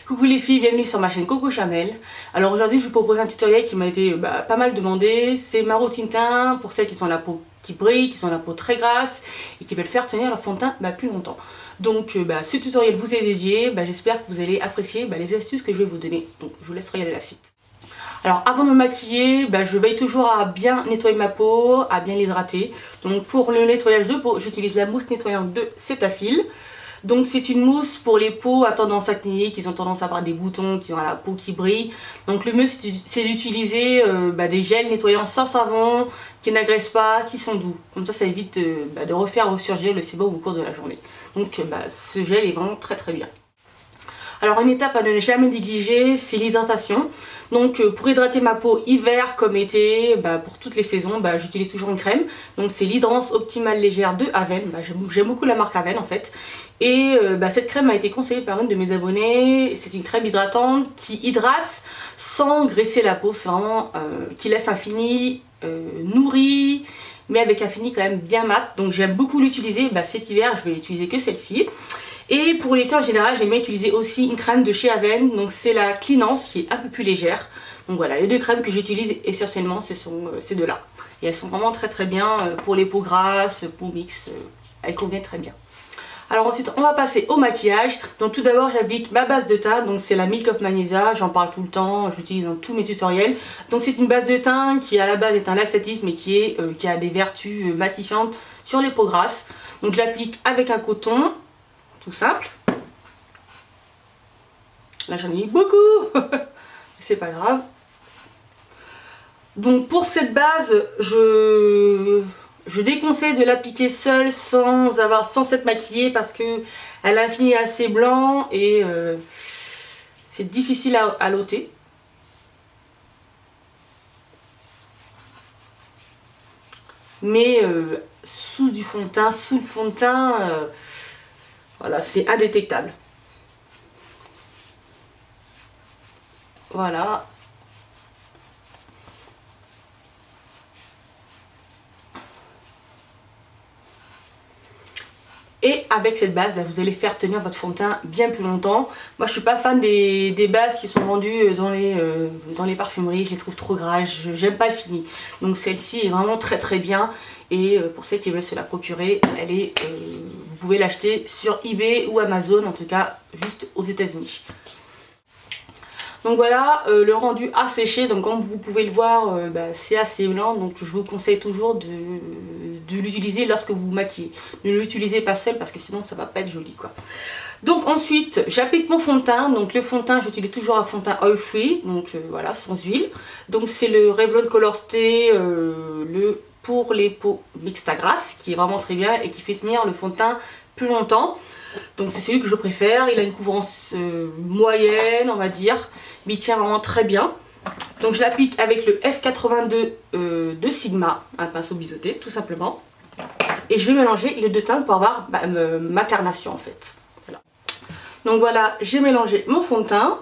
Coucou les filles, bienvenue sur ma chaîne Coco Chanel. Alors aujourd'hui je vous propose un tutoriel qui m'a été pas mal demandé. C'est ma routine teint pour celles qui ont la peau qui brille, qui ont la peau très grasse et qui veulent faire tenir leur fond de teint plus longtemps. Donc ce tutoriel vous est dédié, j'espère que vous allez apprécier les astuces que je vais vous donner. Donc je vous laisse regarder la suite. Alors avant de me maquiller, je veille toujours à bien nettoyer ma peau, à bien l'hydrater. Donc pour le nettoyage de peau, j'utilise la mousse nettoyante de Cetaphil. Donc c'est une mousse pour les peaux à tendance acnéique, qui ont tendance à avoir des boutons, qui ont la peau qui brille. Donc le mieux c'est d'utiliser des gels nettoyants sans savon, qui n'agressent pas, qui sont doux. Comme ça évite de refaire ressurgir le sébum au cours de la journée. Donc ce gel est vraiment très bien. Alors une étape à ne jamais négliger, c'est l'hydratation. Donc pour hydrater ma peau hiver comme été, pour toutes les saisons, j'utilise toujours une crème. Donc c'est l'Hydrance Optimale Légère de Aven. J'aime beaucoup la marque Aven en fait. Et cette crème a été conseillée par une de mes abonnées. C'est une crème hydratante qui hydrate sans graisser la peau. C'est vraiment qui laisse un fini nourri, mais avec un fini quand même bien mat. Donc j'aime beaucoup l'utiliser. Cet hiver je vais utiliser que celle-ci. Et pour l'été en général, j'aime bien utiliser aussi une crème de chez Aven, donc c'est la Cleanance qui est un peu plus légère. Donc voilà, les deux crèmes que j'utilise essentiellement, c'est ces deux-là. Et elles sont vraiment très bien pour les peaux grasses, peau mixte, elles conviennent très bien. Alors ensuite, on va passer au maquillage. Donc tout d'abord, j'applique ma base de teint, donc c'est la Milk of Magnesia, j'en parle tout le temps, j'utilise dans tous mes tutoriels. Donc c'est une base de teint qui à la base est un laxatif, mais qui a des vertus matifiantes sur les peaux grasses. Donc je l'applique avec un coton. Tout simple. Là j'en ai mis beaucoup. C'est pas grave. Donc pour cette base, je déconseille de l'appliquer seule sans s'être maquillée parce que elle a un fini assez blanc et c'est difficile à l'ôter. Mais sous le fond de teint, voilà, c'est indétectable. Voilà. Et avec cette base, vous allez faire tenir votre fond de teint bien plus longtemps. Moi, je suis pas fan des bases qui sont vendues dans les parfumeries. Je les trouve trop grasses. J'aime pas le fini. Donc celle-ci est vraiment très bien. Et pour ceux qui veulent se la procurer, vous pouvez l'acheter sur eBay ou Amazon, en tout cas juste aux États-Unis. Donc voilà, le rendu a séché, donc comme vous pouvez le voir, c'est assez blanc, donc je vous conseille toujours de l'utiliser lorsque vous vous maquillez. Ne l'utilisez pas seul parce que sinon ça va pas être joli quoi. Donc ensuite, j'applique mon fond de teint, donc le fond de teint, j'utilise toujours un fond de teint oil free, donc voilà, sans huile. Donc c'est le Revlon Color Stay, pour les peaux mixtes à grasse, qui est vraiment très bien et qui fait tenir le fond de teint plus longtemps. Donc c'est celui que je préfère, il a une couvrance moyenne on va dire, mais il tient vraiment très bien. Donc je l'applique avec le F82 de Sigma, un pinceau biseauté tout simplement. Et je vais mélanger les deux teintes pour avoir ma carnation en fait. Voilà. Donc voilà, j'ai mélangé mon fond de teint.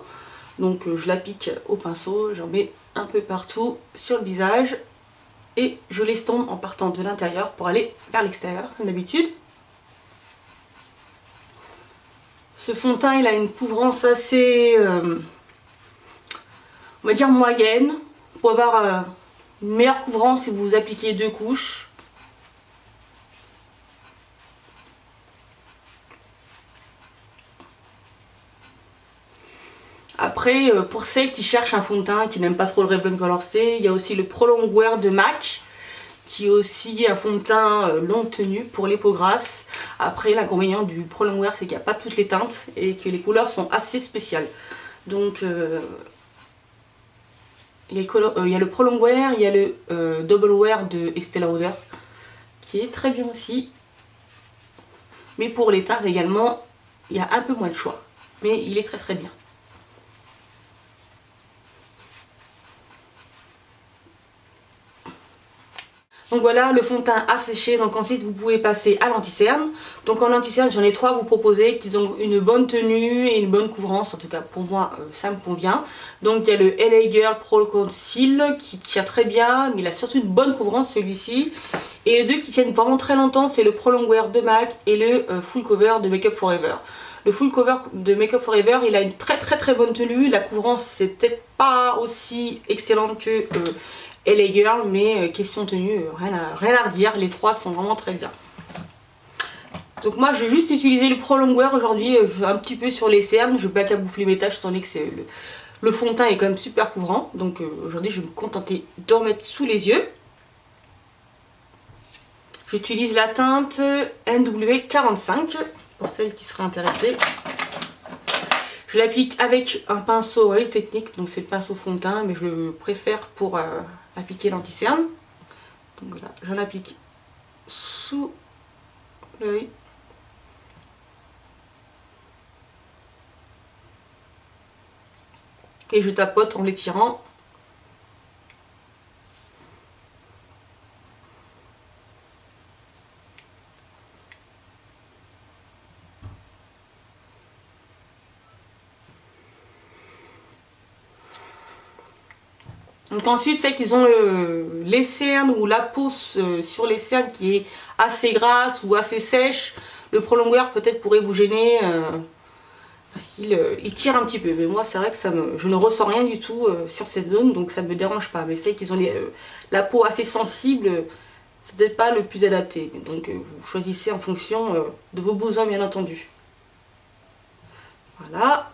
Donc je l'applique au pinceau, j'en mets un peu partout sur le visage. Et je l'estompe en partant de l'intérieur pour aller vers l'extérieur comme d'habitude. Ce fond de teint il a une couvrance assez, on va dire moyenne, pour avoir une meilleure couvrance si vous appliquez deux couches. Après, pour celles qui cherchent un fond de teint, qui n'aiment pas trop le Revlon Color Stay, il y a aussi le Pro Longwear de MAC, qui est aussi un fond de teint longue tenue pour les peaux grasses. Après, l'inconvénient du Pro Longwear, c'est qu'il n'y a pas toutes les teintes et que les couleurs sont assez spéciales. Donc, il y a le Pro Longwear, il y a le Double Wear de Estée Lauder, qui est très bien aussi. Mais pour les teintes également, il y a un peu moins de choix. Mais il est très bien. Donc voilà, le fond de teint a séché, donc ensuite vous pouvez passer à l'anti-cerne. Donc en anti-cerne, j'en ai trois à vous proposer qui ont une bonne tenue et une bonne couvrance, en tout cas pour moi ça me convient. Donc il y a le LA Girl Pro Conceal qui tient très bien, mais il a surtout une bonne couvrance celui-ci. Et les deux qui tiennent vraiment très longtemps, c'est le Pro Longwear de MAC et le Full Cover de Make Up For Ever. Le full cover de Make Up For Ever, il a une très bonne tenue. La couvrance c'est peut-être pas aussi excellente que LA Girl, mais question tenue, rien à redire. Les trois sont vraiment très bien. Donc moi je vais juste utiliser le Pro Longwear aujourd'hui, un petit peu sur les cernes. Je vais pas camoufler mes taches étant donné que le fond de teint est quand même super couvrant. Donc aujourd'hui je vais me contenter d'en mettre sous les yeux. J'utilise la teinte NW45 pour celles qui seraient intéressées. Je l'applique avec un pinceau Oil Technique, donc c'est le pinceau fond de teint, mais je le préfère pour appliquer l'anti-cerne. Donc voilà, j'en applique sous l'œil. Et je tapote en l'étirant. Donc ensuite, celles qui ont les cernes ou la peau sur les cernes qui est assez grasse ou assez sèche, le Pro Longwear peut-être pourrait vous gêner parce qu'il tire un petit peu. Mais moi c'est vrai que je ne ressens rien du tout sur cette zone, donc ça ne me dérange pas. Mais celles qui ont la peau assez sensible, c'est peut-être pas le plus adapté. Donc vous choisissez en fonction de vos besoins bien entendu. Voilà.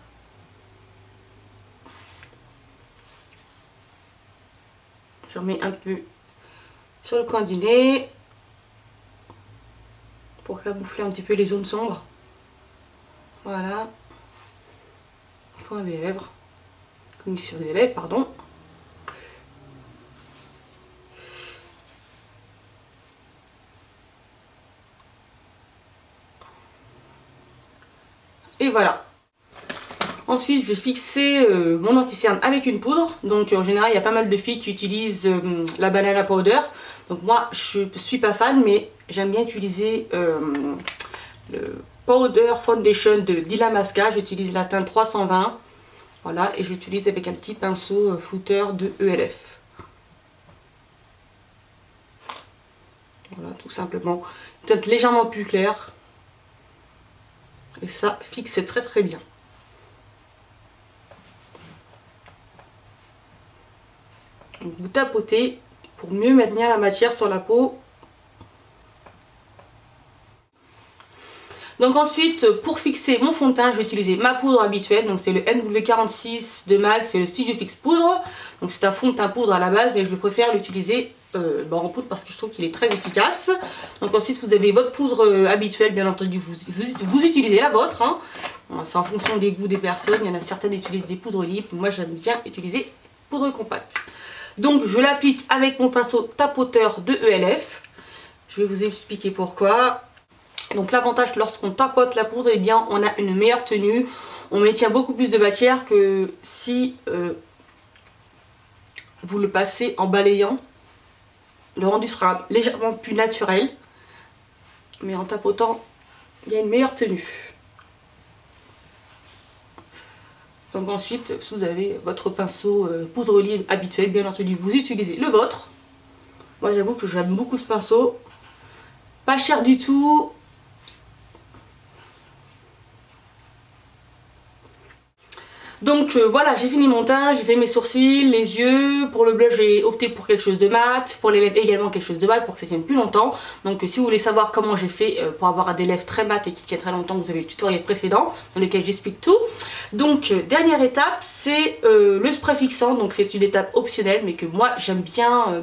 Je remets un peu sur le coin du nez pour camoufler un petit peu les zones sombres. Voilà. Coin des lèvres. Commission des lèvres, pardon. Et voilà. Ensuite, je vais fixer mon anti-cerne avec une poudre. Donc en général, il y a pas mal de filles qui utilisent la banana powder. Donc moi, je suis pas fan, mais j'aime bien utiliser le powder foundation de Delamasca. J'utilise la teinte 320. Voilà, et je l'utilise avec un petit pinceau flouteur de ELF. Voilà, tout simplement. Une teinte légèrement plus claire. Et ça fixe très bien. Donc vous tapotez pour mieux maintenir la matière sur la peau. Donc ensuite, pour fixer mon fond de teint, je vais utiliser ma poudre habituelle. Donc c'est le NW46 de MAC, c'est le Studio Fix Poudre. Donc c'est un fond de teint poudre à la base, mais je préfère l'utiliser en poudre parce que je trouve qu'il est très efficace. Donc ensuite, vous avez votre poudre habituelle, bien entendu, vous utilisez la vôtre. Hein. C'est en fonction des goûts des personnes. Il y en a certaines qui utilisent des poudres libres. Moi, j'aime bien utiliser poudre compacte. Donc je l'applique avec mon pinceau tapoteur de ELF. Je vais vous expliquer pourquoi. Donc l'avantage lorsqu'on tapote la poudre, eh bien on a une meilleure tenue. On maintient beaucoup plus de matière que si vous le passez en balayant. Le rendu sera légèrement plus naturel. Mais en tapotant, il y a une meilleure tenue. Donc ensuite, vous avez votre pinceau poudre libre habituel, bien entendu, vous utilisez le vôtre. Moi j'avoue que j'aime beaucoup ce pinceau. Pas cher du tout. Donc voilà, j'ai fini mon teint, j'ai fait mes sourcils, les yeux. Pour le blush, j'ai opté pour quelque chose de mat. Pour les lèvres, également quelque chose de mat pour que ça tienne plus longtemps. Donc si vous voulez savoir comment j'ai fait pour avoir des lèvres très mat et qui tiennent très longtemps, vous avez le tutoriel précédent dans lequel j'explique tout. Donc dernière étape, c'est le spray fixant. Donc c'est une étape optionnelle mais que moi j'aime bien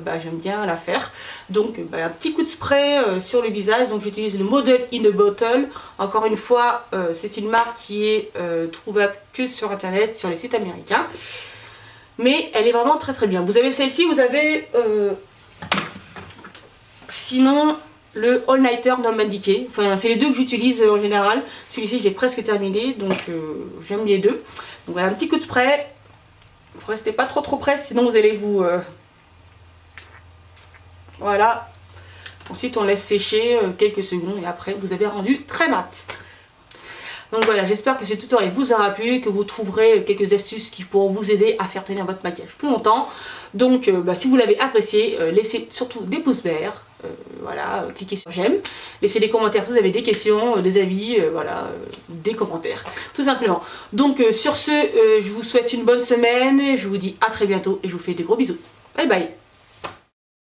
la faire. Donc un petit coup de spray sur le visage. Donc j'utilise le Model in a Bottle. Encore une fois, c'est une marque qui est trouvable que sur internet, sur les sites américains. Mais elle est vraiment très bien. Vous avez celle-ci, vous avez sinon le All Nighter Normandy. Enfin c'est les deux que j'utilise en général. Celui-ci je l'ai presque terminé, donc j'aime les deux. Donc voilà, un petit coup de spray. Vous restez pas trop près, sinon vous allez vous... Voilà. Ensuite on laisse sécher quelques secondes et après vous avez rendu très mat. Donc voilà, j'espère que ce tutoriel vous aura plu, que vous trouverez quelques astuces qui pourront vous aider à faire tenir votre maquillage plus longtemps. Donc si vous l'avez apprécié, laissez surtout des pouces verts, voilà, cliquez sur j'aime, laissez des commentaires si vous avez des questions, des avis, voilà, des commentaires, tout simplement. Donc sur ce, je vous souhaite une bonne semaine, je vous dis à très bientôt et je vous fais des gros bisous. Bye bye.